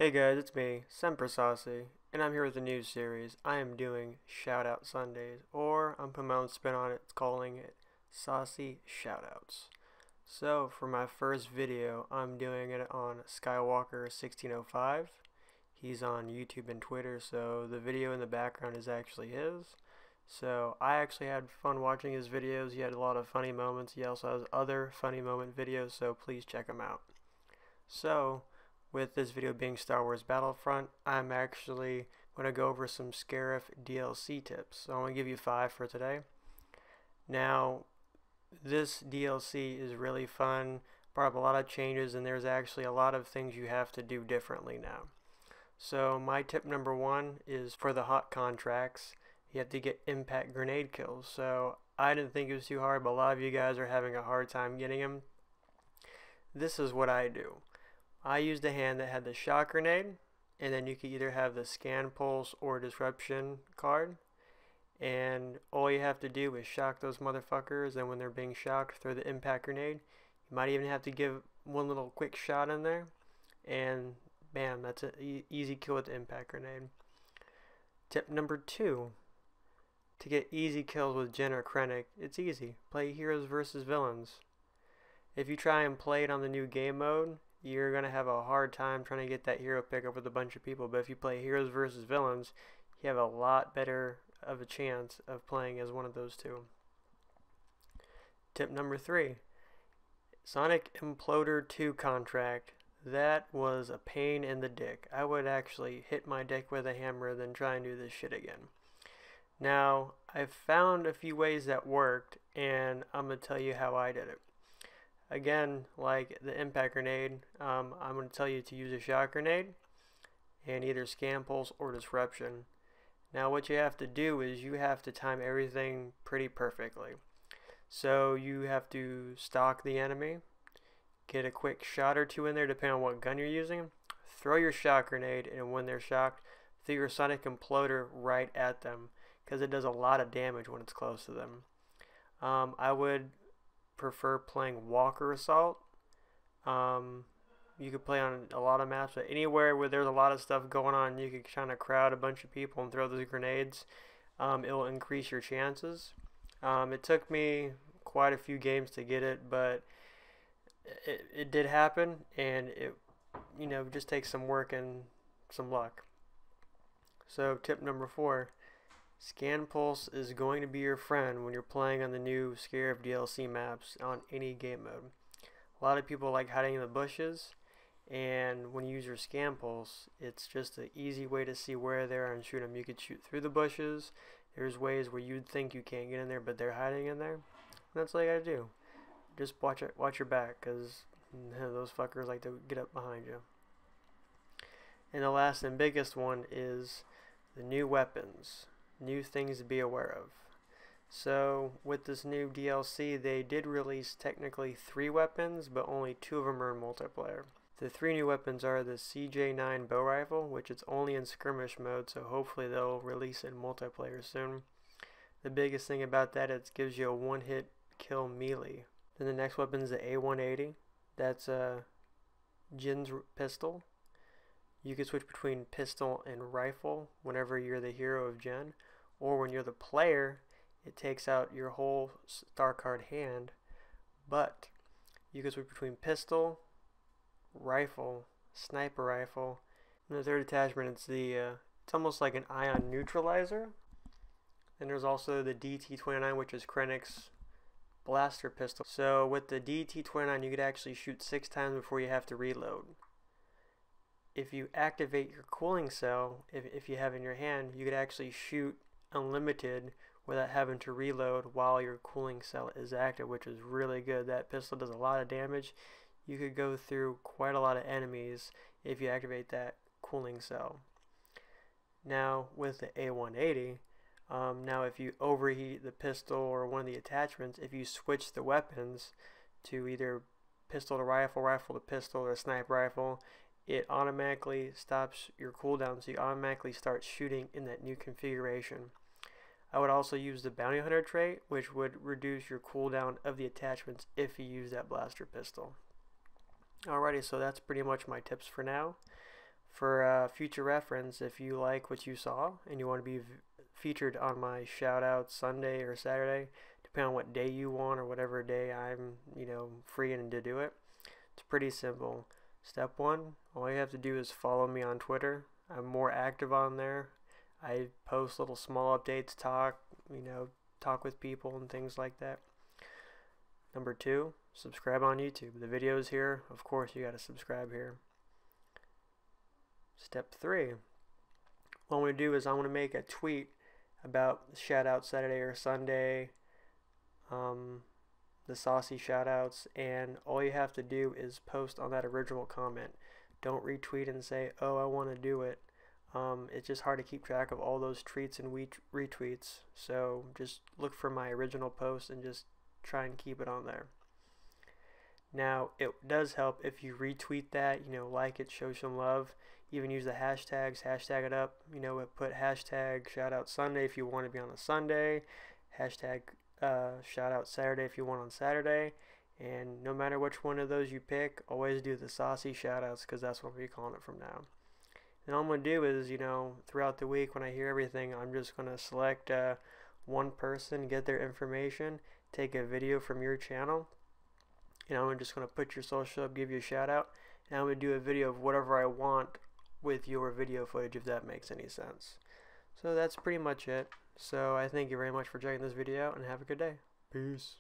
Hey guys, it's me, Semper Saucy, and I'm here with a new series. I am doing Shoutout Sundays, or I'm putting my own spin on it, calling it Saucy Shoutouts. So, for my first video, I'm doing it on Skywalker1605. He's on YouTube and Twitter, so the video in the background is actually his. So, I actually had fun watching his videos. He had a lot of funny moments. He also has other funny moment videos, so please check him out. So, with this video being Star Wars Battlefront, I'm actually going to go over some Scariff DLC tips. So I'm going to give you 5 for today. Now, this DLC is really fun, brought up a lot of changes, and there's actually a lot of things you have to do differently now. So my tip number 1 is for the hot contracts, you have to get impact grenade kills. So I didn't think it was too hard, but a lot of you guys are having a hard time getting them. This is what I do. I used a hand that had the shock grenade, and then you could either have the scan pulse or disruption card, and all you have to do is shock those motherfuckers, and when they're being shocked, throw the impact grenade. You might even have to give one little quick shot in there, and bam, that's an easy kill with the impact grenade. Tip number 2, to get easy kills with Jyn or Krennic, it's easy. Play heroes versus villains. If you try and play it on the new game mode, you're going to have a hard time trying to get that hero pick up with a bunch of people. But if you play heroes versus villains, you have a lot better of a chance of playing as one of those two. Tip number 3, Sonic Imploder 2 contract. That was a pain in the dick. I would actually hit my dick with a hammer than try and do this shit again. Now, I've found a few ways that worked, and I'm going to tell you how I did it. Again, like the impact grenade, I'm going to tell you to use a shock grenade and either scan pulse or disruption. Now what you have to do is you have to time everything pretty perfectly. So you have to stalk the enemy, get a quick shot or two in there depending on what gun you're using, throw your shock grenade, and when they're shocked, throw your Sonic Imploder right at them because it does a lot of damage when it's close to them. I would prefer playing Walker Assault. You could play on a lot of maps, but anywhere where there's a lot of stuff going on, you could kind of crowd a bunch of people and throw those grenades. It will increase your chances. It took me quite a few games to get it, but it did happen, and it just takes some work and some luck. So tip number 4, Scan Pulse is going to be your friend when you're playing on the new Scariff DLC maps on any game mode. A lot of people like hiding in the bushes, and when you use your Scan Pulse, it's just an easy way to see where they are and shoot them. You could shoot through the bushes. There's ways where you'd think you can't get in there, but they're hiding in there. And that's all you gotta do. Just watch your back, because those fuckers like to get up behind you. And the last and biggest one is the new weapons. New things to be aware of. So with this new DLC, they did release technically 3 weapons, but only 2 of them are in multiplayer. The 3 new weapons are the CJ9 bow rifle, which is only in skirmish mode, so hopefully they'll release it in multiplayer soon. The biggest thing about that is it gives you a one-hit kill melee. Then the next weapon is the A180. That's Jyn's pistol. You can switch between pistol and rifle whenever you're the hero of Jyn, or when you're the player, it takes out your whole star card hand. But you can switch between pistol, rifle, sniper rifle, and the third attachment is it's almost like an ion neutralizer. And there's also the DT-29, which is Krennic's blaster pistol. So with the DT-29, you could actually shoot 6 times before you have to reload. If you activate your cooling cell, if you have in your hand, you could actually shoot unlimited without having to reload while your cooling cell is active, which is really good. That pistol does a lot of damage. You could go through quite a lot of enemies if you activate that cooling cell. Now with the A180, now if you overheat the pistol or one of the attachments, if you switch the weapons to either pistol to rifle, rifle to pistol, or sniper rifle, it automatically stops your cooldown, so you automatically start shooting in that new configuration. I would also use the Bounty Hunter trait, which would reduce your cooldown of the attachments if you use that blaster pistol. Alrighty, so that's pretty much my tips for now. For future reference, if you like what you saw and you want to be featured on my Shoutout Sunday or Saturday, depending on what day you want or whatever day I'm, free and to do it, it's pretty simple. Step one, all you have to do is follow me on Twitter. I'm more active on there. I post little small updates, talk with people and things like that. Number two, subscribe on YouTube. The video's here. Of course, you got to subscribe here. Step three, what I'm going to do is I'm going to make a tweet about Shoutout Saturday or Sunday, the Saucy Shoutouts, and all you have to do is post on that original comment. Don't retweet and say, oh, I want to do it. It's just hard to keep track of all those tweets and retweets, so just look for my original post and just try and keep it on there. Now, it does help if you retweet that, like it, show some love. Even use the hashtags, hashtag it up, put hashtag Shoutout Sunday if you want to be on a Sunday, hashtag Shoutout Saturday if you want on Saturday, and no matter which one of those you pick, always do the saucy shoutouts, because that's what we'll be calling it from now. And all I'm going to do is, throughout the week when I hear everything, I'm just going to select one person, get their information, take a video from your channel, and I'm just going to put your social up, give you a shout out, and I'm going to do a video of whatever I want with your video footage, if that makes any sense. So that's pretty much it. So I thank you very much for checking this video out, and have a good day. Peace.